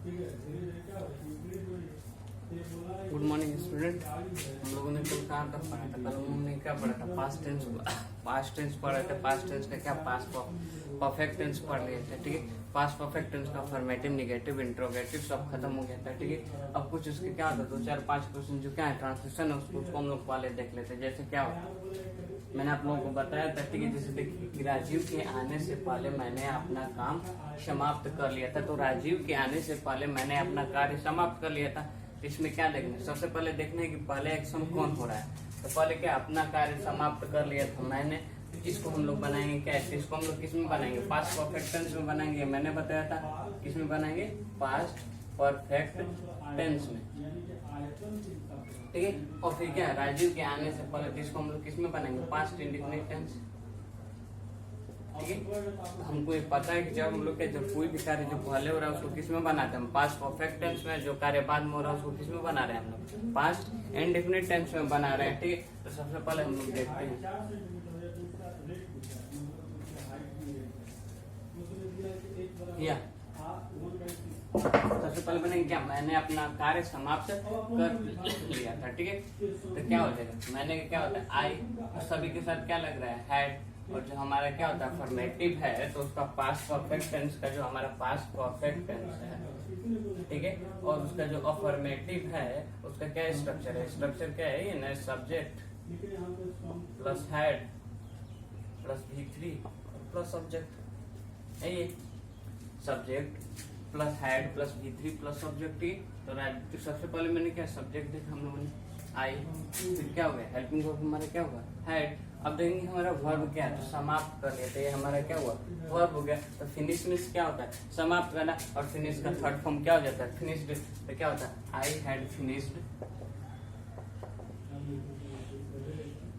Good morning student. हम लोगों ने कल कहाँ तक पढ़ा था? कल हमने क्या पढ़ा था? पास्ट टेंस पढ़ा था। पास्ट टेंस का क्या पास्ट परफेक्ट टेंस पढ़ लिए थे। ठीक है, पास्ट परफेक्ट टेंस का फॉर्मेटिव, नेगेटिव, इंट्रोगेटिव सब खत्म हो गया था। ठीक है, अब कुछ उसके क्या होता है, 2-4-5 क्वेश्चन जो क्या है ट्रांसलेशन है उसको हम लोग पहले देख लेते हैं। जैसे क्या होता है, मैंने आप लोगों को बताया था। ठीक है, जैसे देखिए राजीव के आने से पहले मैंने अपना काम समाप्त कर लिया था। तो राजीव के आने से पहले मैंने अपना कार्य समाप्त कर लिया था। इसमें क्या देखना है, सबसे पहले देखना है कि पहले एक्शन कौन हो रहा है। तो पहले क्या, अपना कार्य समाप्त कर लिया था मैंने। इसको हम लोग बनाएंगे क्या, इसको हम लोग किस में बनाएंगे? पास्ट परफेक्ट टेंस में बनाएंगे। मैंने बताया था किस में बनाएंगे? पास्ट परफेक्ट टेंस में। ठीक है, और फिर क्या, राजीव के आने से पहले इसको हम लोग किस में बनाएंगे? Past indefinite tense. ठीक है, हमको ये पता है कि जब हम लोग जब कोई भी कार्य जो पहले हो रहा है उसको किस में बनाते हैं? हम पास्ट परफेक्ट टेंस में। जो कार्य बाद में हो रहा है उसको किस में बना रहे हैं? हम लोग पास्ट इंडेफिनिट टेंस में बना रहे हैं। ठीक है, तो सबसे पहले हम लोग देखते हैं या सबसे पहले बनेंगे क्या, मैंने अपना कार्य समाप्त कर लिया था। ठीक है, तो क्या हो जाएगा, मैंने क्या होता है आई, सभी के साथ क्या लग रहा है? हैड। और जो हमारा क्या होता है फॉर्मेटिव है, तो उसका पास्ट परफेक्ट टेंस का जो हमारा पास्ट परफेक्ट टेंस है, ठीक है, और उसका जो अफर्मेटिव है उसका क्या स्ट्रक्चर है? स्ट्रक्चर क्या है? ये ना subject plus had plus V3 plus subject है। ये subject plus had plus V3 plus subject. तो सबसे पहले मैंने क्या सब्जेक्ट देखा हम लोगों ने आई, फिर क्या हो गया हेल्पिंग वर्ब हमारा क्या हुआ? हैड। अब देखेंगे हमारा वर्ब क्या है, तो समाप्त कर लेते हैं। हमारा क्या हुआ? वर्ब हो गया। तो फिनिश में क्या होता है? समाप्त करना। और फिनिश का थर्ड फॉर्म क्या हो जाता है? फिनिश्ड। तो क्या होता है? आई हैड फिनिश्ड।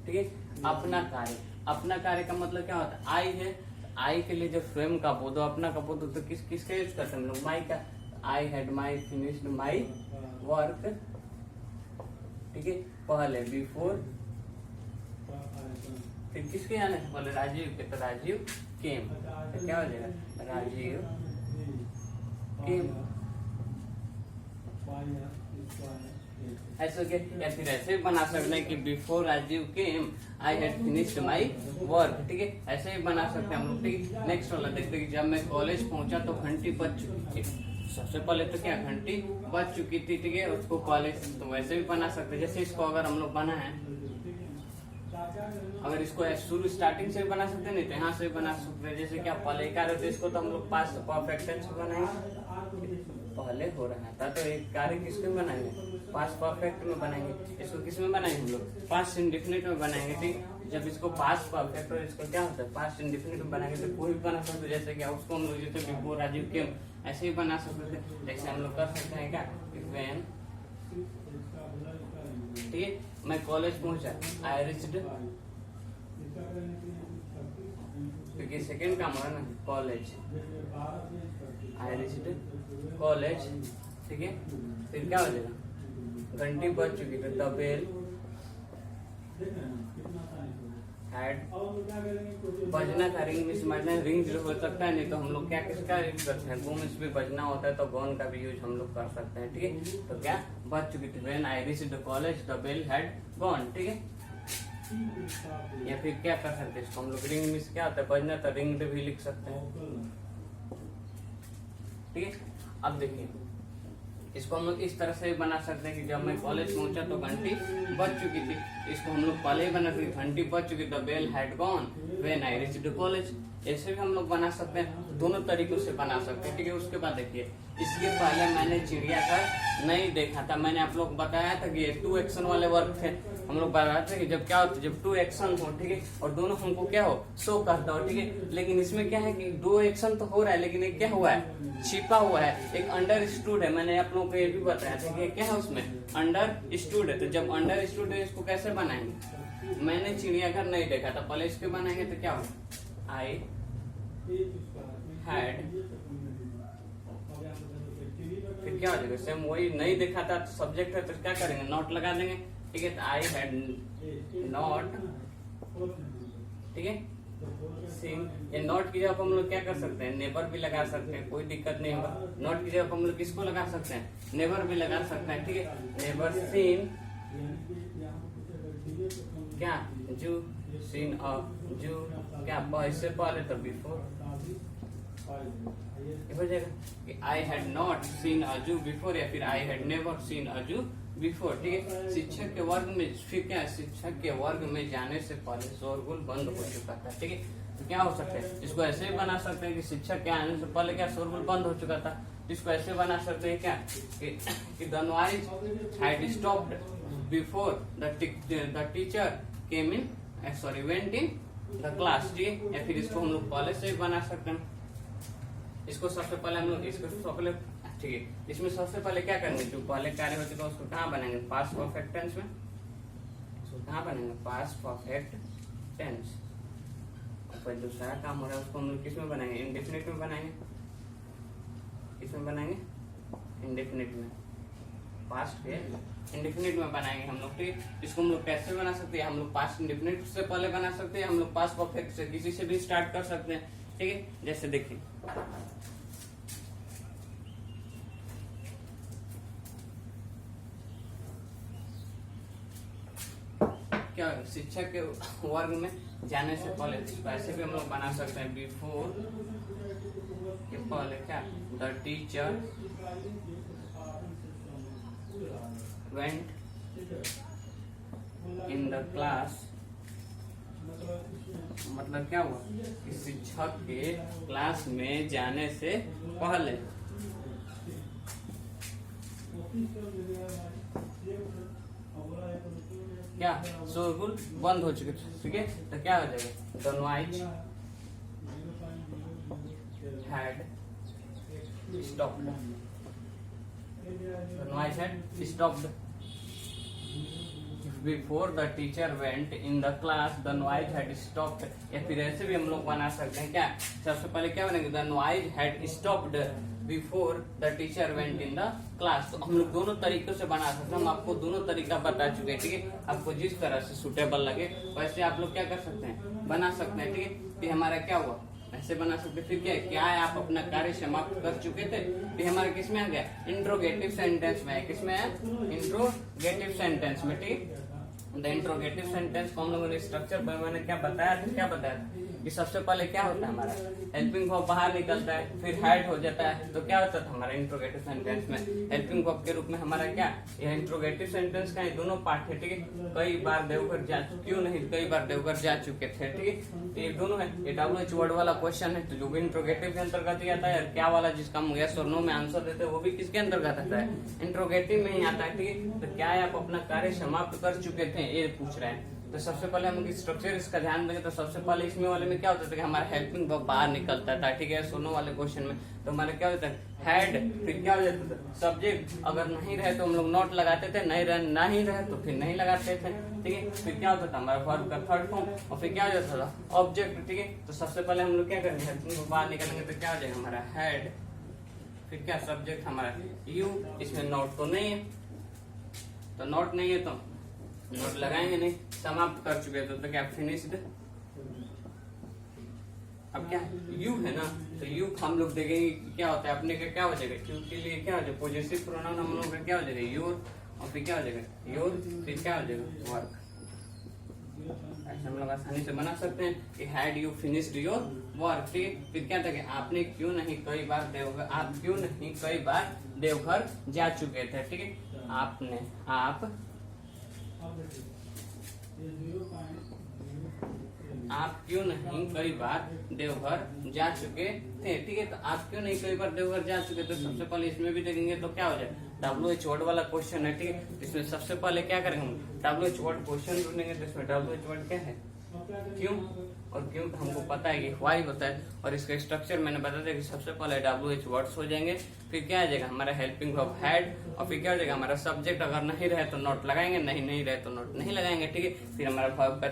ठीक है, अपना कार्य। अपना कार्य का मतलब क्या होता है? आई है, आई के लिए जब स्वयं का बोधो अपना का बोधो तो किसका यूज करते हैं हम लोग? माई का। I had my finished my work. ठीक है, पहले बिफोर, फिर किसके आने से पहले? राजीव के। तो राजीव केम। तो क्या हो जाएगा? राजीव केम। ऐसे के, या फिर ऐसे भी बना सकते हैं कि before Rajiv came I had finished my work. ठीक है, ऐसे ही बना सकते हैं हम लोग। ठीक है, नेक्स्ट वाला देखते हैं कि जब मैं कॉलेज पहुंचा तो घंटी बज चुकी थी। सबसे पहले तो क्या, घंटी बज चुकी थी। ठीक है, उसको कॉलेज, तो वैसे भी बना सकते हैं। जैसे इसको अगर हम लोग बना है, अगर इसको शुरू स्टार्टिंग से भी बना सकते हैं, नहीं तो यहाँ से भी बना सकते हैं। जैसे क्या पहले कार्य होता है, इसको तो हम लोग पास्ट परफेक्ट टेंस में बनाएंगे। पहले हो रहा था तो एक कार्य किसमें बनाएंगे? पास्ट परफेक्ट में बनाएंगे। इसको किस में बनाएंगे हम लोग? पास्ट इंडेफिनिट में बनाएंगे। ठीक, जब इसको पास्ट परफेक्ट और इसको क्या होता है? पास्ट इंडेफिनिट में बनाएंगे। तो कोई भी बना सकते, जैसे क्या उसको हम लोग जैसे बिफोर राजीव केम ऐसे ही बना सकते थे। जैसे हम लोग कर सकते हैं क्या, व्हेन, ठीक है, मैं कॉलेज पहुंचा, आई रीच्ड, क्योंकि सेकेंड काम हो रहा है ना, कॉलेज, आई रीच्ड कॉलेज। ठीक है, फिर क्या हो जाएगा? घंटी बज चुकी थी, द बेल हैड, बजना का रिंग में समझना है। रिंग जो हो सकता है, नहीं तो हम लोग क्या किसका यूज करते हैं? गो में भी बजना होता है तो गॉन का भी यूज हम लोग कर सकते हैं। ठीक है, तो क्या बज चुकी थी, when I reached college the bell had gone. ठीक है, या फिर क्या कर सकते हैं, इसको हम लोग रिंग मिस क्या होता है? बजना, तो रिंग भी लिख सकते हैं। ठीक है, अब देखिए इसको हम लोग इस तरह से बना सकते हैं कि जब मैं कॉलेज पहुंचा तो घंटी बज चुकी थी। इसको हम लोग पहले ही बना सकते, घंटी बज चुकी, the bell had gone when I reached college. ऐसे भी हम लोग बना सकते हैं, दोनों तरीकों से बना सकते हैं। ठीक है, उसके बाद देखिए, इसके पहले मैंने चिड़ियाघर नहीं देखा था। मैंने आप लोग बताया था कि ये 2 एक्शन वाले वर्क थे। हम लोग बताते थे कि जब क्या होता है, जब 2 एक्शन हो, ठीक है, और दोनों हमको क्या हो, शो करता हो। ठीक है, लेकिन इसमें क्या है कि 2 एक्शन तो हो रहा है, लेकिन एक क्या हुआ है, छिपा हुआ है, एक अंडरस्टूड है। मैंने आप लोगों को ये भी बताया था कि क्या है उसमें, अंडरस्टूड है। तो जब अंडरस्टूड है, इसको कैसे बनाएंगे? मैंने चिड़ियाघर नहीं देखा था, पहले इसके बनाएंगे तो क्या होगा? आई हैड, फिर क्या हो जाएगा? सेम वही, नहीं देखा था तो सब्जेक्ट है तो क्या करेंगे? नॉट लगा देंगे। ठीक है, तो आई हैड नॉट, ठीक है, सीन। ये नॉट की जगह हम लोग क्या कर सकते हैं, नेवर भी लगा सकते हैं, कोई दिक्कत नहीं होगा। नॉट की जगह हम लोग किसको लगा सकते हैं, नेवर भी लगा सकते हैं, ठीक है। नेवर सीन क्या जू, सीन अ जू क्या इससे पहले तो बिफोर हो जाएगा। I had not seen a जू बिफोर या फिर I had never seen a जू बिफोर, ठीक है। शिक्षक के वर्ग में फिर क्या, शिक्षक के वर्ग में जाने से पहले शोरगुल बंद हो चुका था, ठीक है। तो क्या हो सकता है, इसको ऐसे भी बना सकते हैं कि शिक्षक के आने से पहले क्या शोरगुल बंद हो चुका था। इसको ऐसे बना सकते हैं क्या कि the noise had stopped before the teacher came in went in the class, ठीक है। या फिर इसको हम लोग पहले से भी बना सकते हैं। इसको सबसे पहले हम लोग इसको पहले, ठीक है। इसमें सबसे पहले क्या करेंगे, जो पहले कार्य हो चुका है उसको कहाँ बनाएंगे, पास्ट परफेक्ट टेंस में। कहाँ बनेंगे, पास्ट परफेक्ट टेंस। और दूसरा काम हो रहा है उसको हम लोग किस में बनाएंगे, इंडेफिनिट में बनाएंगे। किसमें बनाएंगे, इंडेफिनिट में। पास्ट के इंडेफिनिट में बनाएंगे हम लोग, ठीक है। इसको हम लोग कैसे बना सकते हैं, हम लोग पास्ट इंडेफिनिट से पहले बना सकते हैं, हम लोग पास्ट परफेक्ट से किसी से भी स्टार्ट कर सकते हैं, ठीक है। जैसे देखिए क्या, शिक्षक के वर्ग में जाने से पहले वैसे भी हम लोग बना सकते हैं, बिफोर के पहले क्या, the teacher went in the class. मतलब क्या हुआ कि शिक्षक के क्लास में जाने से पहले क्या शोरगुल बंद हो चुके, ठीक है। तो क्या हो जाएगा, the noise had stopped, the noise had stopped before the teacher went in the class, the noise had stopped. या फिर ऐसे भी हम लोग बना सकते हैं क्या, सबसे पहले क्या बनेगा, the noise had stopped before the teacher went in the class. तो हम लोग दोनों तरीकों से बना सकते हैं, हम आपको दोनों तरीका बता चुके हैं, ठीक है। आपको जिस तरह से सुटेबल लगे वैसे आप लोग क्या कर सकते हैं, बना सकते हैं, ठीक है। फिर हमारा क्या हुआ, ऐसे बना सकते। फिर क्या है, आप अपना कार्य समाप्त कर चुके थे। फिर हमारे किस में आ गया, इंट्रोगेटिव सेंटेंस में है। किसमें है, इंट्रोगेटिव सेंटेंस में, ठीक। द इंट्रोगेटिव सेंटेंस को हम लोगों ने स्ट्रक्चर मैंने क्या बताया था, क्या बताया था कि सबसे पहले क्या होता है, हमारा हेल्पिंग वर्ब बाहर निकलता है, फिर हैड हो जाता है। तो क्या होता था हमारा इंट्रोगेटिव सेंटेंस में, हेल्पिंग वर्ब के रूप में हमारा क्या, यह इंट्रोगेटिव सेंटेंस का ये दोनों पार्ट है, ठीक है। कई बार देवघर जा, क्यों नहीं, कई बार देवघर जा चुके थे, ठीक है। तो ये दोनों है, ये WH वर्ड वाला क्वेश्चन है, तो जो भी इंट्रोगेटिव के अंतर्गत ही आता है, और क्या वाला जिसका हम यस और नो में आंसर देते हैं वो भी किसके अंतर्गत आता है, इंट्रोगेटिव में ही आता है, ठीक है। तो क्या है, आप अपना कार्य समाप्त कर चुके थे, ये पूछ रहे हैं। तो सबसे पहले हम स्ट्रक्चर इसका ध्यान देंगे। तो सबसे पहले इसमें वाले में क्या होता था कि हमारा हेल्पिंग वर्ब बाहर निकलता था, ठीक है। सोनो वाले क्वेश्चन में तो हमारा क्या होता है, हैड, फिर क्या हो जाता था, सब्जेक्ट। अगर नहीं रहे तो हम लोग नॉट लगाते थे, नहीं रहे तो फिर नहीं लगाते थे, ठीक है। फिर क्या होता था, हमारा वर्ब का थर्ड फॉर्म, और फिर क्या हो जाता था, ऑब्जेक्ट, ठीक है। तो सबसे पहले हम लोग क्या करेंगे, हेल्पिंग वर्ब बाहर निकालेंगे तो क्या हो जाएगा हमारा हैड, फिर क्या सब्जेक्ट हमारा यू। इसमें नॉट तो नहीं है, तो नॉट नहीं है तो नोट लगाएंगे नहीं, समाप्त कर चुके तो क्या फिनिश्ड। अब क्या यू है ना, तो यू हम लोग देखेंगे क्या होता है, अपने का क्या हो जाएगा, यू के लिए क्या हो जाएगा, पॉजिटिव प्रोनाउन हम लोग का क्या हो जाएगा, योर, और फिर क्या हो जाएगा, योर, फिर क्या हो जाएगा, वर्क। ऐसे हम लोग आसानी से बना सकते हैं कि had you finished your work, ठीक। फिर क्या था कि आपने क्यों नहीं कई बार देवघर, आप क्यों नहीं कई बार देवघर जा चुके थे, ठीक है। आपने, आप क्यों नहीं कई बार देवघर जा चुके थे, ठीक है। तो आप क्यों नहीं कई बार देवघर जा चुके, तो सबसे पहले इसमें भी देखेंगे तो क्या हो जाए, WH वर्ड वाला क्वेश्चन है, ठीक है। इसमें सबसे पहले क्या करेंगे हम, WH वर्ड क्वेश्चन ढूंढेंगे। तो इसमें WH वर्ड क्या है, क्यों, और क्यों तो हमको पता है कि व्हाई होता है। और इसका स्ट्रक्चर मैंने बता दिया कि सबसे पहले WH वर्ड्स हो जाएंगे, फिर क्या आ जाएगा हमारा हेल्पिंग वर्ब हैड, और फिर क्या हो जाएगा हमारा सब्जेक्ट। अगर नहीं रहे तो नॉट लगाएंगे, नहीं रहे तो नॉट नहीं लगाएंगे, ठीक है। फिर हमारा वर्ब का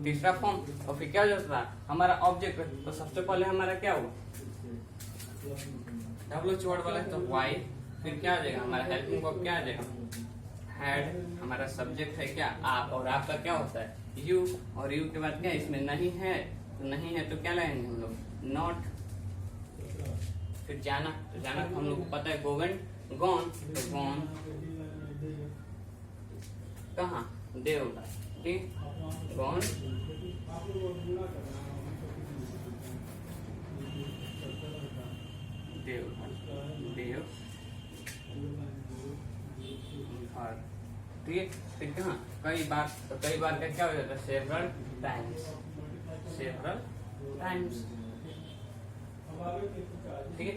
तीसरा फॉर्म, और फिर क्या हो जाता है हमारा ऑब्जेक्ट। तो सबसे पहले हमारा क्या हुआ, WH वर्ड वाला तो व्हाई, फिर क्या आ जाएगा हमारा हेल्पिंग वर्ब क्या आ जाएगा, हैड, हमारा सब्जेक्ट है क्या, आप, और आपका क्या होता है यू, और यू के बाद क्या इसमें नहीं है तो नहीं है तो क्या लगाएंगे हम लोग नॉट। फिर जाना, तो जाना तो हम लोग को पता है गो वेंट गॉन, तो गॉन कहाँ देवघर, ठीक, गॉन देवघर, देवघर, ठीक है। फिर कहाँ कई बार, तो कई बार का क्या हो जाता है सेवरल टाइम्स, सेवरल टाइम्स, ठीक है।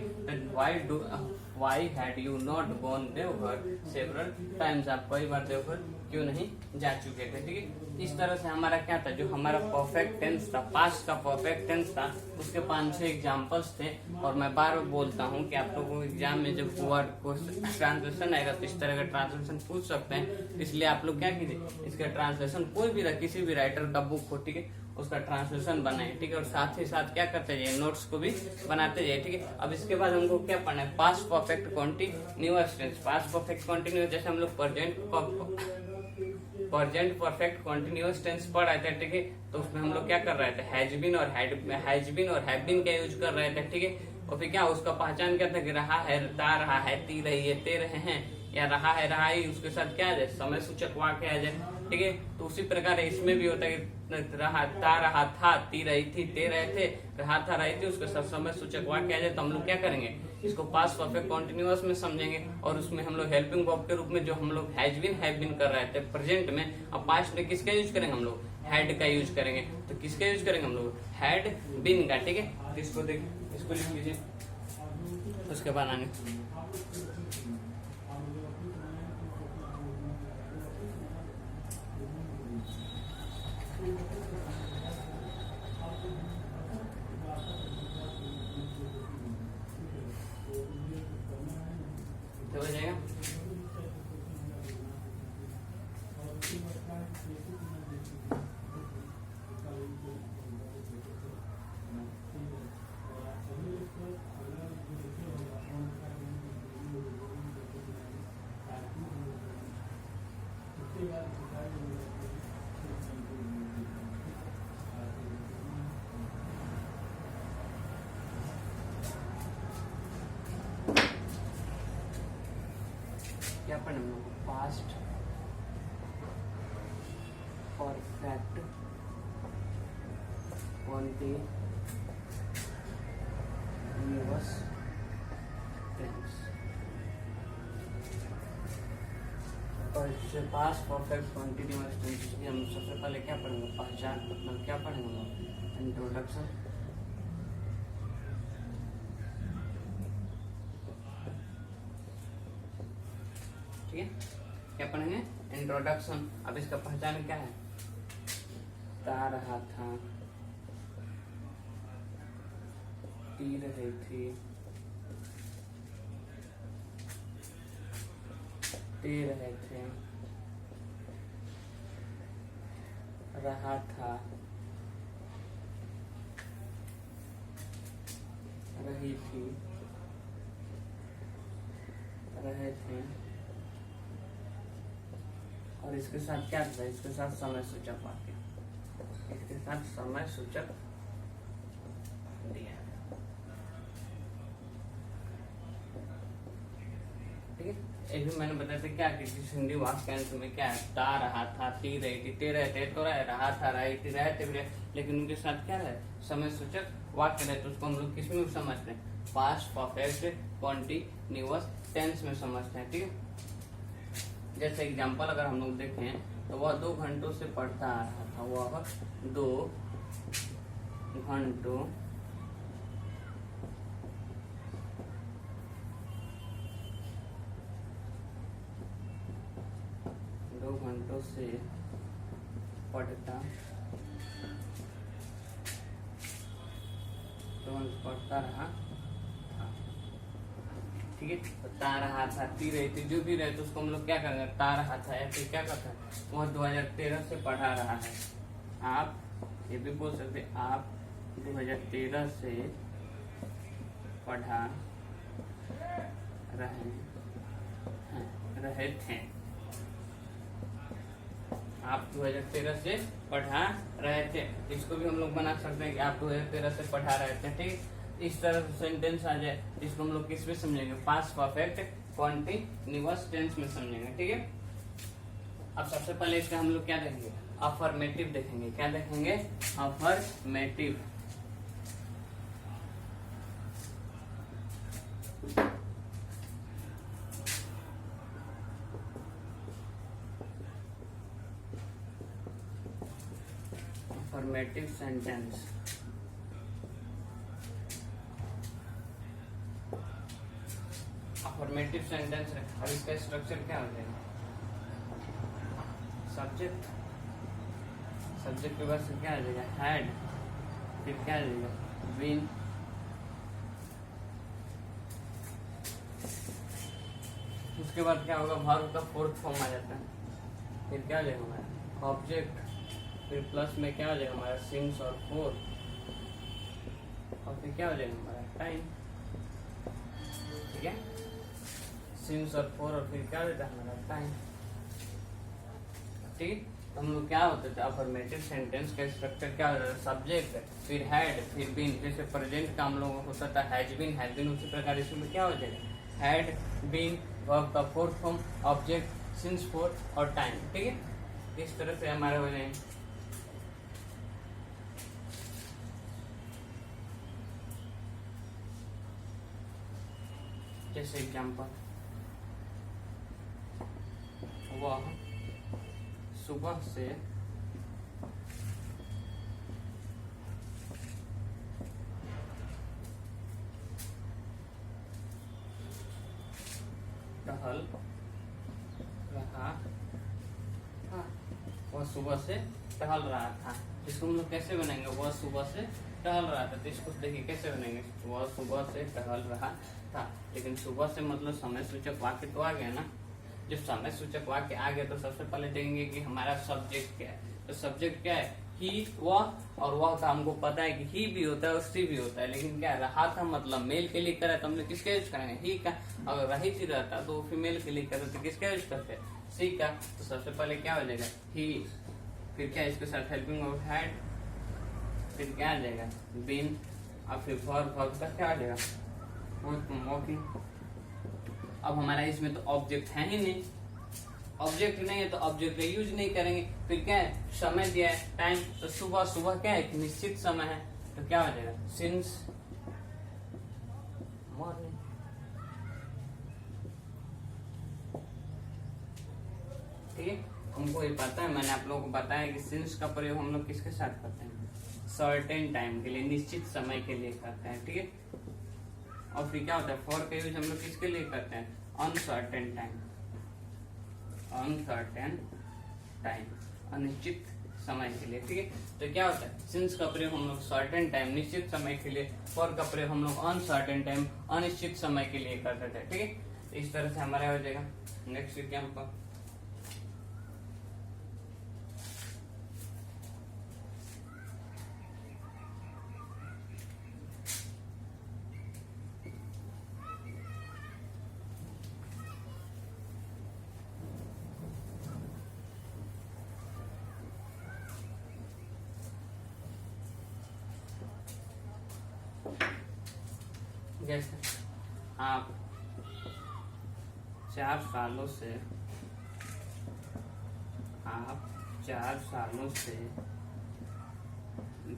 Why had you not gone Deoghar several times, आप कई बार देवघर क्यों नहीं जा चुके थे, ठीक है। इस तरह से हमारा क्या था, जो हमारा परफेक्ट टेंस था, पास्ट का परफेक्ट टेंस था, उसके 5-6 एग्जांपल्स थे। और मैं बार बार बोलता हूँ कि आप लोगों को एग्जाम में जब वर्ड को ट्रांसलेशन आएगा तो इस तरह का ट्रांसलेशन पूछ सकते हैं। इसलिए आप लोग क्या कीजिए, इसका ट्रांसलेशन कोई भी किसी भी राइटर का बुक हो, ठीक है, उसका ट्रांसलेशन बनाए, ठीक है। और साथ ही साथ क्या करते जाइए, नोट्स को भी बनाते जाइए, ठीक है। अब इसके बाद हमको क्या पढ़ना है, past perfect continuous tense. Past perfect continuous जैसे हम लोग प्रेजेंट परफेक्ट कॉन्टिन्यूअस टेंस पढ़ रहे थे, ठीक है। तो उसमें हम लोग क्या कर रहे थे, हैज बीन और हैव बीन का यूज कर रहे थे, ठीक है। और फिर क्या उसका पहचान क्या था कि रहा है, ता रहा है, ती रही है, ते रहे हैं, या रहा है, रहा ही, उसके साथ क्या आ जाए, समय सूचक वाक्य आ जाए, ठीक है। तो उसी प्रकार इसमें भी होता है कि रहा, ता रहा था, ती रही थी, ते रहे थे, रहा था, रही थी, उसके साथ समय सूचक वाक्य आ जाए, तो हम लोग क्या करेंगे, इसको पास्ट परफेक्ट कॉन्टिन्यूअस में समझेंगे। और उसमें हम लोग हेल्पिंग वर्ब के रूप में जो हम लोग हैज बीन हैव बीन कर रहे थे प्रेजेंट में, अब पास्ट में किसका यूज करेंगे हम लोग, हैड का यूज करेंगे। तो किसका यूज करेंगे हम लोग, हैड बीन का, ठीक है। इसको देख, इसको लिख लीजिए, उसके बाद आने तो हो जाएगा। क्या पढ़ना हम लोग, पास्ट परफेक्ट कॉन्टिन्यूअस टेंस। और इससे पास्ट परफेक्ट कॉन्टिन्यूअस टेंस की हम सबसे पहले क्या पढ़ेंगे, पहचान, मतलब क्या पढ़ेंगे हम लोग, इंट्रोडक्शन, ठीक है। क्या पढ़ेंगे, इंट्रोडक्शन। अब इसका पहचान क्या है, ता रहा था, ती रही थी, ते रहे थे, रहा था, रही थी, रहे थे। और इसके साथ क्या था, इसके साथ समय सूचक वाक्य, इसके साथ समय सूचक दिया, ठीक है। ये भी मैंने बताया था क्या कि जिस हिंदी वाक्यांश में क्या है, ता रहा था, ती रही थी, ते रहे थे, तो रहा था, रही थी, रहे थे, लेकिन उनके साथ क्या रहे, समय सूचक वाक्य रहे। तो उसको हम लोग किसमें समझते हैं, पास्ट परफेक्ट कॉन्टिन्यूअस टेंस में समझते हैं, ठीक है। जैसे एग्जांपल अगर हम लोग देखें तो वह 2 घंटों से पढ़ता आ रहा था, वह 2 घंटों से पढ़ता रहा था, ठीक है। तो ता रहा था, ती रही थी, जो भी रहे तो उसको हम लोग क्या करेंगे, ता रहा था, या फिर क्या करता है, वह 2013 से पढ़ा रहा है। आप ये भी बोल सकते, आप 2013 से पढ़ा रहे थे, आप 2013 से पढ़ा रहे थे। इसको भी हम लोग बना सकते हैं कि आप 2013 से पढ़ा रहे थे। ठीक, इस तरह से सेंटेंस आ जाए, इसको हम लोग किस में समझेंगे, पास्ट परफेक्ट कॉन्टिन्यूअस टेंस में समझेंगे। ठीक है, अब सबसे पहले इसका हम लोग क्या देखेंगे, अफर्मेटिव देखेंगे। क्या देखेंगे, affirmative. Affirmative sentence. Affirmative sentence है, और इसका स्ट्रक्चर क्या हो जाएगा, सब्जेक्ट, सब्जेक्ट के बाद क्या आ जाएगा, हैड, फिर क्या आ जाएगा, बीन, उसके बाद क्या होगा, वर्ब का फोर्थ फॉर्म आ जाता है, फिर क्या आ जाएगा हमारा ऑब्जेक्ट, फिर प्लस में क्या हो जाएगा हमारा सिंस और फोर, और फिर क्या हो जाएगा हमारा टाइम। ठीक है, सिंस और फोर, और फिर क्या हो जाता है हमारा टाइम। ठीक, तो हम लोग क्या होते थे, अफर्मेटिव सेंटेंस का स्ट्रक्चर क्या होता था, सब्जेक्ट, फिर हैड, फिर बीन। जैसे प्रेजेंट का हम लोगों को होता था हैज बीन, उसी प्रकार इसमें क्या हो जाएगा, हैड बीन, वर्ब का fourth form, object, since four और टाइम। ठीक है, इस तरह से हमारे हो जाएंगे। जैसे एग्जाम्पल, वह सुबह से टहल रहा था। वह सुबह से टहल रहा था। इसको हम लोग कैसे बनाएंगे, वह सुबह से टहल रहा था। तो इसको देखिए कैसे बनेंगे, वह सुबह से टहल रहा था। लेकिन सुबह से मतलब समय सूचक वाक्य तो आ गया ना। जब समय सूचक वाक्य आ गया तो सबसे पहले देखेंगे कि हमारा सब्जेक्ट क्या है। तो सब्जेक्ट क्या है, ही, वह, और वह का हमको पता है कि ही भी होता है और सी भी होता है। लेकिन क्या रहा था मतलब मेल के लिए करा, तो हम लोग किसका यूज करेंगे, ही का। अगर रही थी रहता तो फीमेल के लिए करते तो किसका यूज करते हैं, सी का। तो सबसे पहले क्या हो जाएगा, ही, फिर क्या इसके साथ हेल्पिंग ऑफ हैड, फिर क्या आ जाएगा, बीन, और फिर वर्ब का क्या आ जाएगा, वॉकिंग। अब हमारा इसमें तो ऑब्जेक्ट है ही नहीं, ऑब्जेक्ट नहीं है तो ऑब्जेक्ट का यूज नहीं करेंगे। फिर क्या है, समय दिया है, टाइम, तो सुबह, सुबह क्या है, एक निश्चित समय है, तो क्या हो जाएगा, सिंस मॉर्निंग। ठीक है, हमको ये पता है, मैंने आप लोगों को बताया कि सिंस का प्रयोग हम लोग किसके साथ करते हैं, सर्टेन टाइम के लिए, निश्चित समय के लिए करते हैं। ठीक है, और फिर क्या होता है, फॉर का यूज हम लोग किसके लिए करते हैं, अनसर्टेन टाइम, अनसर्टेन टाइम, अनिश्चित समय के लिए। ठीक है, तो क्या होता है, सिंस का प्रयोग हम लोग सर्टेन टाइम, निश्चित समय के लिए, फॉर का प्रयोग हम लोग अनसर्टेन टाइम, अनिश्चित समय के लिए करते थे। ठीक है, इस तरह से हमारा हो जाएगा। नेक्स्ट एग्जाम्पल, जैसे आप 4 सालों से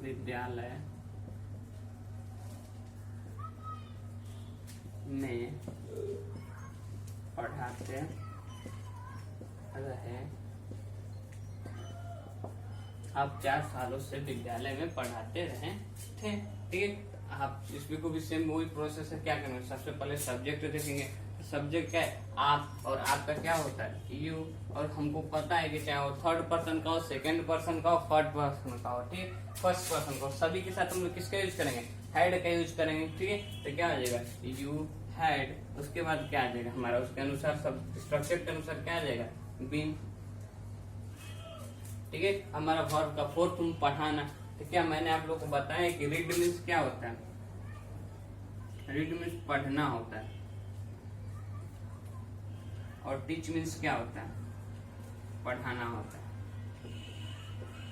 विद्यालय में पढ़ाते रहे। आप 4 सालों से विद्यालय में पढ़ाते रहे थे। ठीक है, आप इसमें को भी सेम वही प्रोसेस है। क्या करेंगे, सबसे पहले सब्जेक्ट देखेंगे। सब्जेक्ट क्या है, आप, और आपका क्या होता है, यू। और हमको पता है कि चाहे वो थर्ड पर्सन का हो, सेकंड पर्सन का हो, फोर्थ पर्सन का हो, ठीक, फर्स्ट पर्सन का हो, सभी के साथ हम लोग किसका यूज करेंगे, हैड का यूज करेंगे। ठीक है, तो क्या आ जाएगा, यू हैड। उसके बाद क्या आ जाएगा हमारा, उसके अनुसार सब स्ट्रक्चर के अनुसार क्या आ जाएगा, बीन। ठीक है, हमारा वर्ब का फोर्थ फॉर्म पढ़ाना। तो क्या मैंने आप लोग को बताया कि रीड मीन्स क्या होता है, रीड मीन्स पढ़ना होता है, और टीच मीन्स क्या होता है, पढ़ाना होता है।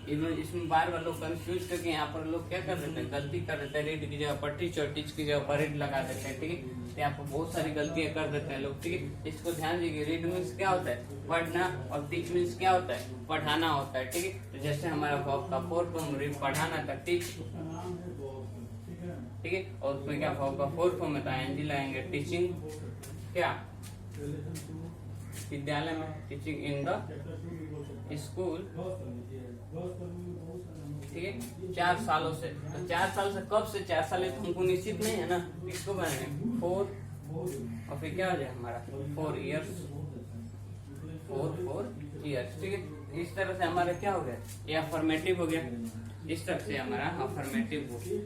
इसमें बार बार लोग कंफ्यूज करके यहाँ पर लोग क्या कर देते हैं, गलती कर देते हैं। रीड की जगह पर टीच और टीच की जगह पर रीड लगा देते हैं, ठीक है। तो यहाँ पर बहुत सारी गलतियां कर देते हैं लोग, ठीक है। इसको ध्यान दीजिए, रीड मीन्स क्या होता है, पढ़ना, और टीच मीन्स क्या होता है, पढ़ाना होता है, ठीक है। तो जैसे हमारा वर्ब का फोर्थ फॉर्म रीड पढ़ाना था, टीच, ठीक है। और उसमें क्या वर्ब का फोर्थ फॉर्म में था एनजी लगाएंगे, टीचिंग, क्या विद्यालय में, टीचिंग इन द स्कूल, ठीक है। 4 सालों से, तो 4 साल से कब से 4 साल है तो हमको निश्चित नहीं है ना, किसको बनाएंगे 4, और फिर क्या हो जाए हमारा 4 इयर्स, 4 इयर्स, ठीक है। इस तरह से हमारा क्या हो गया, ये अफर्मेटिव हो गया, इस तरह से हमारा अफर्मेटिव हो गया।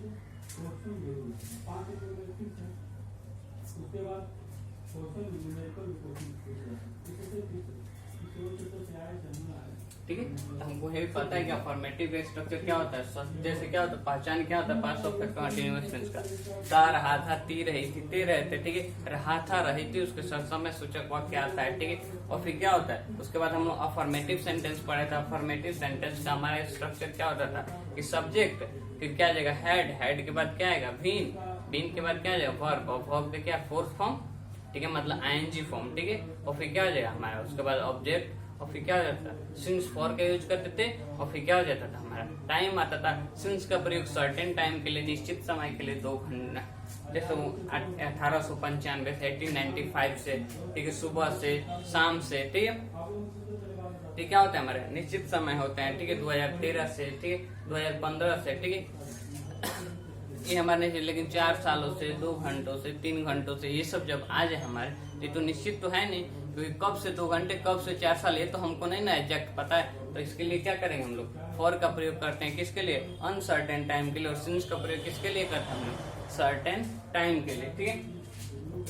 ठीक है। तो हमको ये भी पता है कि अफर्मेटिव का स्ट्रक्चर क्या होता है, जैसे क्या होता है, पहचान क्या होता है पास्ट ऑफ कंटीन्यूअस टेंस का, ता, रहा था, ती रही थी, ते रहे थे, ठीक है। रहा था, रही थी, उसके समय सूचक वाक्य आता है, ठीक है। और फिर क्या होता है, उसके बाद हम लोग अफर्मेटिव सेंटेंस पढ़े थे। अफर्मेटिव सेंटेंस का हमारा स्ट्रक्चर क्या होता था कि सब्जेक्ट, फिर क्या आ जाएगा हैड, हैड के बाद क्या आएगा बीन, बीन के बाद क्या आ जाएगा वर्ब, और वर्ब का क्या फोर्थ फॉर्म, ठीक है, मतलब आईएनजी फॉर्म, ठीक है। और फिर क्या हो जाएगा हमारा, उसके बाद ऑब्जेक्ट, और फिर क्या हो जाता था, सिंस फॉर का यूज करते थे, और फिर क्या हो जाता था हमारा टाइम आता था। सिंस का प्रयोग सर्टेन टाइम के लिए, निश्चित समय के लिए, 2 घंटा, जैसे 1895 से 1895 से, ठीक है, सुबह से, शाम से, ठीक है। ठीक क्या होता है हमारे निश्चित समय होते हैं, ठीक है। 2013 से, ठीक है, 2015 से, ठीक है। ये हमारे नहीं, लेकिन 4 सालों से, 2 घंटों से, 3 घंटों से, ये सब जब आ जाए हमारे, ये तो निश्चित तो है नहीं, क्योंकि कब से 2 घंटे, कब से 4 साल, ये तो हमको नहीं ना एग्जैक्ट पता है। तो इसके लिए क्या करेंगे हम लोग, फॉर का प्रयोग करते हैं, किसके लिए, अनसर्टेन टाइम के लिए। और सिंस का प्रयोग किसके लिए करते हैं हम लोग, सर्टेन टाइम के लिए, ठीक है।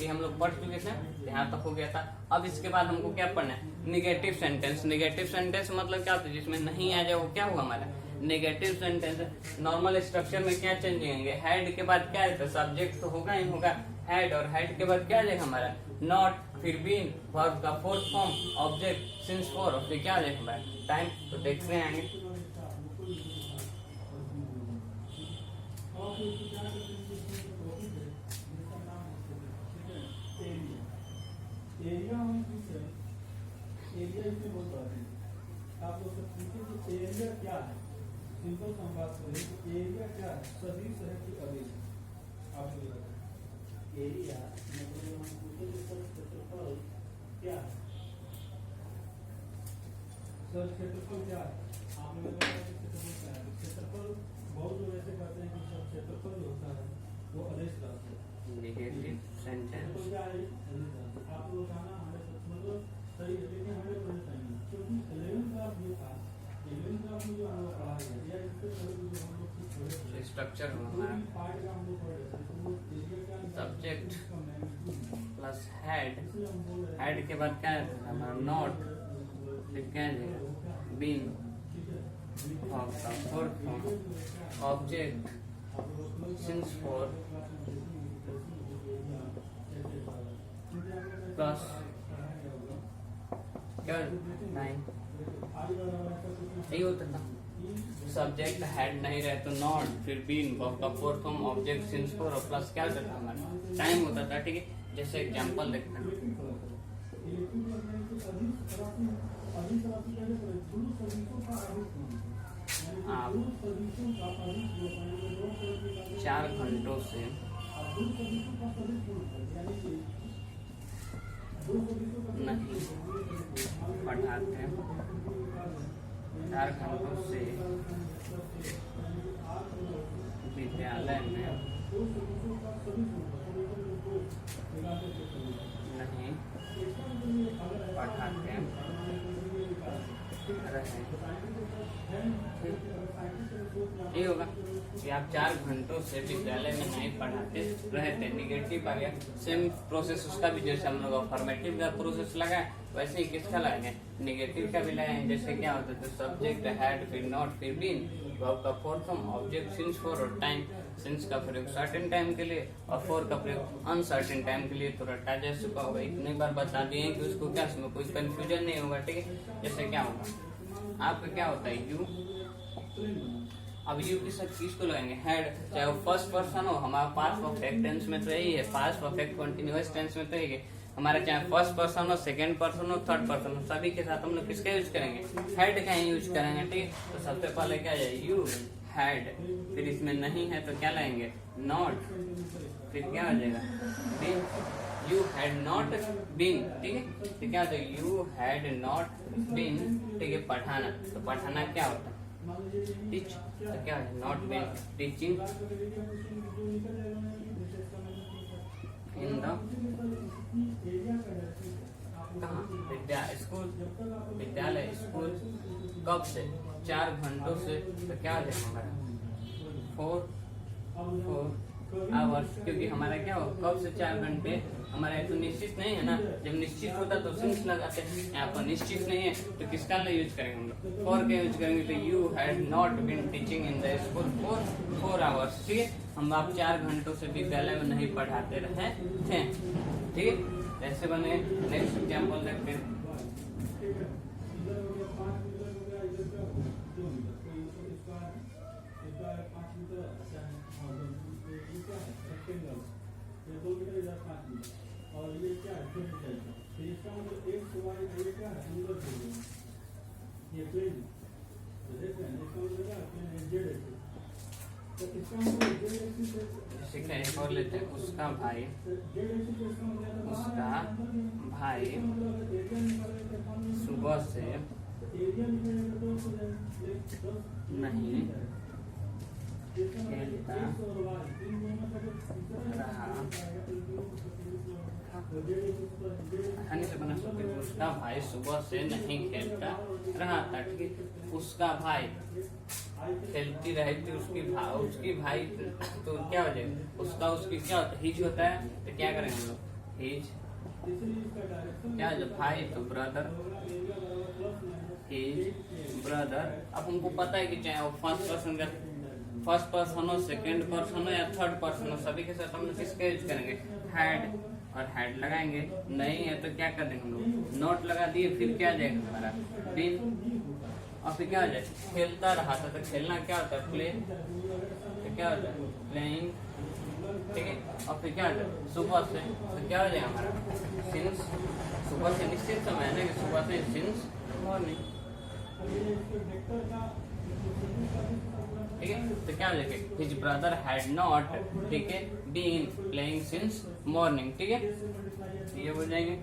ये हम लोग पढ़ चुके थे, यहाँ तक हो गया था। अब इसके बाद हमको क्या पढ़ना है, निगेटिव सेंटेंस। निगेटिव सेंटेंस मतलब क्या होता है, जिसमें नहीं आ जाए वो क्या हुआ हमारा नेगेटिव सेंटेंस। नॉर्मल स्ट्रक्चर में क्या चेंज होंगे, हैड के बाद क्या है, सब्जेक्ट तो होगा ही होगा हैड, और हैड के बाद क्या आ जाएगा हमारा नॉट, फिर बीन, वर्ब का fourth form, object, since for, और फिर क्या आ जाएगा हमारा टाइम। तो देखते हैं आगे। एरिया इसमें बहुत बात है, आप लोग सब पूछे कि एरिया क्या है। सिंपल सा बात करें तो एरिया क्या है, सदिश है कि अदिश, आप लोग बताएं। एरिया मतलब हम पूछे तो सर क्षेत्रफल क्या है, सर क्षेत्रफल क्या है, आप लोग क्षेत्रफल क्या है। क्षेत्रफल बहुत लोग ऐसे कहते हैं कि सब क्षेत्रफल जो होता है वो अदिश राशि है, नेगेटिव सेंटेंस क्या है आप लोग बताना, हमें मतलब सही है, लेकिन हमें पढ़ना चाहिए, क्योंकि 11th क्लास में था, 11th क्लास में जो हम लोग पढ़ा है या इससे पहले जो हम लोग कुछ पढ़े स्ट्रक्चर पार्ट का हम लोग पढ़े, सब्जेक्ट प्लस हेड, हेड के बाद क्या है हमारा नॉट, फिर क्या है been, fourth form, object, since for, plus क्या 9, यही होता था। सब्जेक्ट हेड नहीं रहे तो नॉट, फिर बीन, वर्ब का fourth form, object, since for, और प्लस क्या होता था हमारा टाइम होता था, ठीक है। जैसे एग्जांपल देखते हैं, आप 4 घंटों से नहीं पढ़ाते, 4 घंटों से विद्यालय में नहीं पढ़ाते रहे। ये होगा कि आप 4 घंटों से विद्यालय में नहीं पढ़ाते रहते, निगेटिव आ गया। सेम प्रोसेस उसका भी, जैसे हम लोग अफर्मेटिव का प्रोसेस लगाए वैसे ही किसका लगाएंगे, निगेटिव का भी लगाएंगे। जैसे क्या होता है, सब्जेक्ट हैड, फिर नॉट, फिर बीन, वर्ब का fourth form, object, since for, और टाइम। सिंस का प्रयोग सर्टेन टाइम के लिए और फॉर का प्रयोग अनसर्टेन टाइम के लिए। तो रटा जा चुका होगा, इतनी बार बता दिए कि उसको क्या, उसमें कोई कंफ्यूजन नहीं होगा, ठीक है। जैसे क्या होगा आपका क्या होता है, यू प्लेन बना। अब यू के साथ किसको लगाएंगे, हैड, चाहे वो फर्स्ट पर्सन हो, हमारा पास्ट परफेक्ट टेंस में तो यही है, पास्ट परफेक्ट कंटिन्यूअस टेंस में तो यही है हमारा, चाहे फर्स्ट पर्सन हो, सेकंड पर्सन हो, थर्ड पर्सन हो, सभी के साथ हम लोग किसका यूज करेंगे, हैड का ही यूज करेंगे। ठीक, तो सबसे पहले क्या है, यू हैड, फिर इसमें नहीं है तो क्या लाएंगे, नॉट, फिर क्या हो जाएगा, been, you had not been. ठीक है, तो क्या होता है, यू हैड नॉट बीन। ठीक है, पढ़ाना, तो पढ़ाना क्या होता है, टीच, तो क्या है, not been teaching in the, कहाँ, स्कूल, विद्यालय, स्कूल, कब से, 4 घंटों से, तो क्या हो जाएगा हमारा, 4 आवर्स, क्योंकि हमारा क्या हो, कब से 4 घंटे, हमारा तो निश्चित नहीं है ना, जब निश्चित होता तो सिंस लगाते हैं, यहाँ पर निश्चित नहीं है तो किसका यूज करेंगे हम लोग, फॉर का यूज करेंगे। तो you had not been teaching in the school for 4 hours. ठीक है, हम आप 4 घंटों से विद्यालय में नहीं पढ़ाते रहे थे। ठीक है, ऐसे बने। नेक्स्ट एग्जाम्पल देखते हैं, इधर हो गया 5 मीटर हो गया, इधर का 2 मीटर, तो इसका 5 मीटर, अच्छा है, और ये क्या है, रेक्टेंगल, ये 2 मीटर, इधर 5 मीटर, और ये क्या है, 2 मीटर का, तो इसका मतलब एक सवारी, ये क्या है, अंदर से ये प्लेन, तो देख रहे हैं, इसका मतलब क्या है, प्लेन जेड एक्सिस, तो इसका मतलब जेड एक्सिस ठीक है, एक और लेते हैं, उसका भाई, जेड एक्सिस इसका मतलब उसका भाई सुबह से नहीं खेलता रहा, हानि से बना सकते हैं, उसका भाई सुबह से नहीं खेलता रहा था। ठीक है, उसका भाई खेलती रहती उसकी भाई, तो क्या हो जाएगा, उसका उसकी क्या होता है, हिज होता है, तो क्या करेंगे हम लोग, हिज, क्या जो भाई तो ब्रदर, हिज ब्रदर। अब हमको पता है कि चाहे वो फर्स्ट पर्सन हो, सेकंड पर्सन हो या थर्ड पर्सन हो, सभी के साथ हम लोग किसका यूज करेंगे, हैड, और हैड लगाएंगे। नहीं है तो क्या कर देंगे हम लोग, नॉट लगा दिए, फिर क्या आ जाएगा हमारा, बीन, और फिर क्या हो जाए, खेलता रहा था, तो खेलना क्या होता है, प्ले, तो क्या होता है, प्लेइंग। ठीक है, और फिर क्या होता है, सुबह से, तो क्या हो जाएगा हमारा, सिंस, सुबह से निश्चित समय है ना, कि सुबह से सिंस मॉर्निंग। ठीक है, तो क्या हो जाएगा, हिज ब्रदर हैड नॉट, ठीक है, बीन प्लेइंग सिंस मॉर्निंग। ठीक है, ये हो जाएंगे,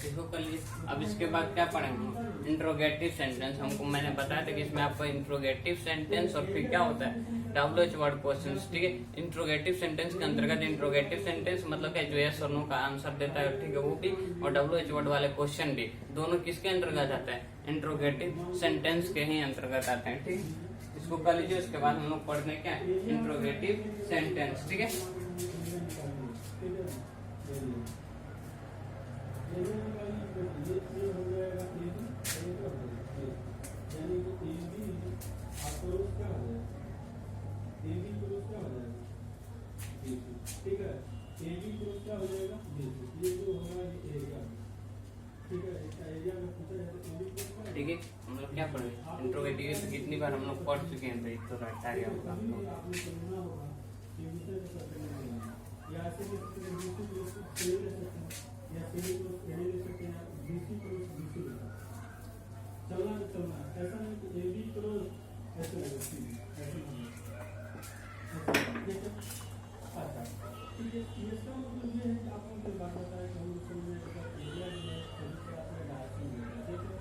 इसको कर लीजिए। अब इसके बाद क्या पढ़ेंगे, इंट्रोगेटिव सेंटेंस। हमको मैंने बताया था कि इसमें आपका इंट्रोगेटिव सेंटेंस और फिर क्या होता है, WH वर्ड क्वेश्चंस। ठीक है, इंट्रोगेटिव सेंटेंस के अंतर्गत इंट्रोगेटिव सेंटेंस मतलब क्या, जो यस और नो का आंसर देता है, ठीक है, वो भी, और WH वर्ड वाले क्वेश्चन भी, दोनों किसके अंतर्गत आते हैं, इंट्रोगेटिव सेंटेंस के ही अंतर्गत आते हैं। ठीक, इसको कर लीजिए। उसके बाद हम लोग पढ़ने क्या, इंट्रोगेटिव सेंटेंस। ठीक है, ये हो जाएगा, यानी कि AB आपको क्या हो जाएगा, AB पुरुष क्या हो जाएगा, ठीक है, AB पुरुष क्या हो जाएगा, ये जो होगा ये एरिया, ठीक है, इसका एरिया में पूछा जाता है AB पुरुष। ठीक है, हम लोग क्या पढ़े, इंट्रोगेटिव कितनी बार हम लोग पढ़ चुके हैं, तो राइट आ गया होगा आपको, या ऐसे या ले सकते हैं, BC क्रॉस BC चलना ऐसा नहीं कि AB क्रॉस ऐसे लगेगा, ऐसे नहीं, अच्छा ठीक है। इसका मतलब ये है कि आपको जो बात बताया कि हम लोग समझ एरिया जो है सभी आपने डायरेक्शन में, ठीक है,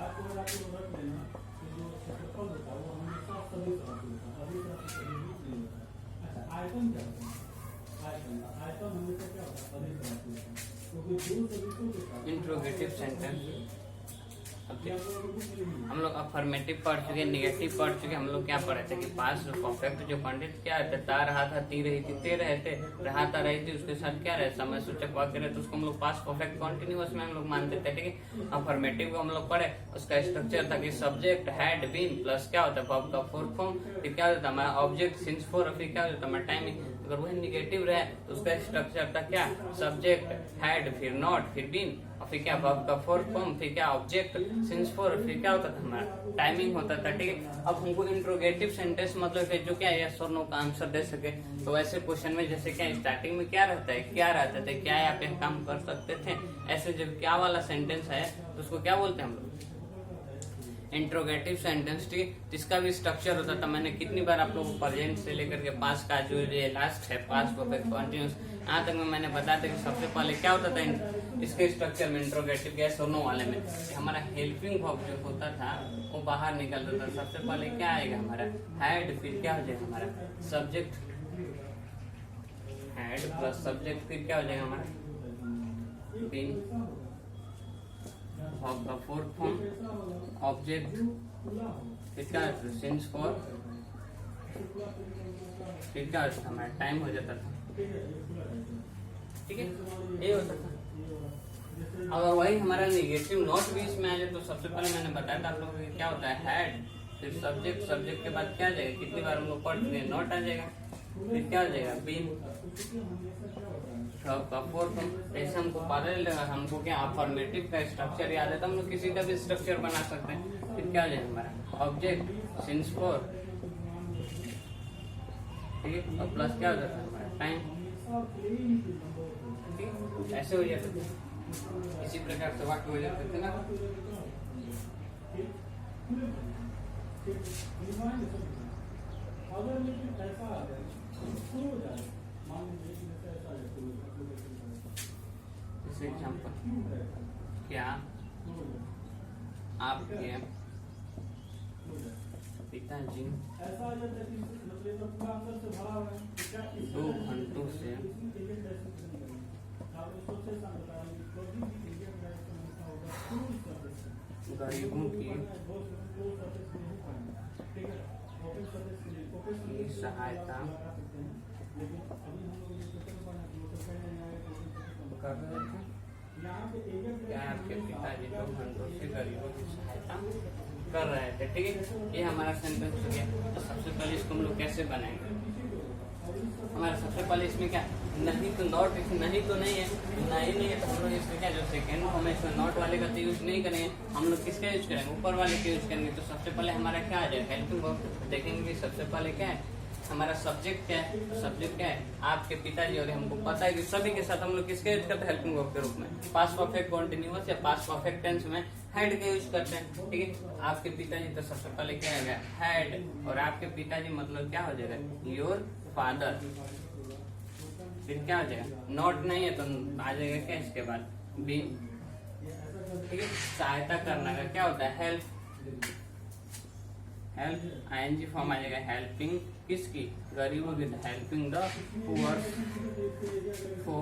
आपको अगर आपको रख लेना कि जो क्षेत्रफल होता है वो हमेशा सभी तरह से होता है, अभी तरह से कभी भी नहीं होता। अच्छा, आयतन क्या होता है, आयतन हमेशा क्या होता है, सभी तरह से होता है। इंट्रोगेटिव सेंटेंस हम लोग अफर्मेटिव पढ़ चुके, निगेटिव पढ़ चुके। हम लोग क्या पढ़े थे कि पास्ट परफेक्ट जो कंटेंट क्या है, ता रहा था, ती रही थी, ते रहे थे, रहा था रही थी, उसके साथ क्या रहे, समय सूचक वाक्य रहे, तो उसको हम लोग पास्ट परफेक्ट कंटिन्यूअस में हम लोग मानते थे। ठीक है, अफर्मेटिव को हम लोग पढ़े, उसका स्ट्रक्चर था कि सब्जेक्ट हैड बीन प्लस क्या होता है, वर्ब का फोर्थ फॉर्म, फिर क्या होता है हमारा ऑब्जेक्ट सिंस फोर, फिर क्या होता है हमारा टाइमिंग। अगर वही निगेटिव रहे तो उसका स्ट्रक्चर था क्या, सब्जेक्ट, हैड, फिर नॉट, फिर बीन, और फिर क्या वर्ब का फोर्थ फॉर्म, फिर क्या ऑब्जेक्ट, सिंस फॉर, फिर क्या होता था हमारा टाइमिंग होता था। ठीक है, अब हमको इंट्रोगेटिव सेंटेंस मतलब कि जो क्या यस और नो का आंसर दे सके, तो ऐसे क्वेश्चन में जैसे क्या स्टार्टिंग में क्या रहता है, क्या रहता था, क्या यहाँ पे काम कर सकते थे, ऐसे जब क्या वाला सेंटेंस है तो उसको क्या बोलते हैं हम लोग, इंट्रोगेटिव सेंटेंस। ठीक है, इसका भी स्ट्रक्चर होता था। मैंने कितनी बार आप लोगों को प्रेजेंट से लेकर के पास्ट का जो ये लास्ट है पास्ट परफेक्ट कंटीन्यूअस, यहाँ तक में मैंने बताया था कि सबसे पहले क्या होता था इसके स्ट्रक्चर में, इंट्रोगेटिव यस और नो वाले में हमारा हेल्पिंग वर्ब जो होता था वो बाहर निकलता था। सबसे पहले क्या आएगा हमारा हैड, फिर क्या हो जाएगा हमारा सब्जेक्ट, हैड प्लस सब्जेक्ट, फिर क्या हो जाएगा हमारा बीन, वर्ब का फोर्थ फॉर्म, ऑब्जेक्ट, फिर क्या सिंस फॉर, फिर क्या हमारा टाइम हो जाता था। ठीक है, ये होता था। अगर वही हमारा निगेटिव नॉट भी इसमें आ जाए तो सबसे पहले मैंने बताया था आप लोगों को क्या होता है हैड, फिर सब्जेक्ट, सब्जेक्ट के बाद क्या आ जाएगा, कितनी बार हम लोग पढ़ चुके हैं, नॉट आ जाएगा, फिर क्या आ जाएगा बीन, ऐसे हमको पता लगा, हमको क्या अफर्मेटिव का स्ट्रक्चर याद है तो हम लोग किसी का भी स्ट्रक्चर बना सकते हैं। फिर क्या हो जाएगा हमारा ऑब्जेक्ट, सिंस फॉर, ठीक है, और प्लस क्या हो जाता है हमारा टाइम। ठीक है, ऐसे हो जाते थे, इसी प्रकार से वाक्य हो जाते थे ना। अगर लेकिन ऐसा आ जाए शुरू हो जाए, मान लीजिए कि जैसे ऐसा है जैसे एग्जाम्पल, क्या आपके पिताजी ऐसा आ जाता है कि मतलब पूरा अंदर से भरा हुआ है, तो क्या 2 घंटों से गरीबों की सहायता कर रहे थे। क्या आपके पिताजी 2 घंटों से गरीबों की सहायता कर रहे थे। ठीक है, ये हमारा सेंटेंस हो गया। तो सबसे पहले इसको हम लोग कैसे बनाएंगे, हमारा सबसे पहले इसमें क्या नहीं तो नॉट, नहीं तो नहीं है, नहीं है तो हम लोग इसमें क्या जो सेकेंड फॉर्म है इसमें नॉट वाले का तो यूज नहीं करेंगे, हम लोग किसका यूज करेंगे, ऊपर वाले का यूज करेंगे। तो सबसे पहले हमारा क्या आ जाएगा हेल्पिंग वर्ब, देखेंगे कि सबसे पहले क्या है हमारा सब्जेक्ट क्या है, तो सब्जेक्ट क्या है आपके पिताजी, और हमको पता है कि सभी के साथ हम लोग किसका यूज करते हैं हेल्पिंग वर्ब के रूप में, पास्ट परफेक्ट कॉन्टिन्यूअस या पास्ट परफेक्ट टेंस में हैड का यूज करते हैं। ठीक है, आपके पिताजी तो सबसे पहले क्या आएगा हैड, और आपके पिताजी मतलब क्या हो जाएगा योर फादर, फिर क्या हो जाएगा नॉट नहीं है तो आ जाएगा क्या इसके बाद बी। ठीक है, सहायता करना का क्या होता है हेल्प, हेल्प आईएनजी फॉर्म आ जाएगा हेल्पिंग किसकी, गरीबों की, हेल्पिंग द पुअर।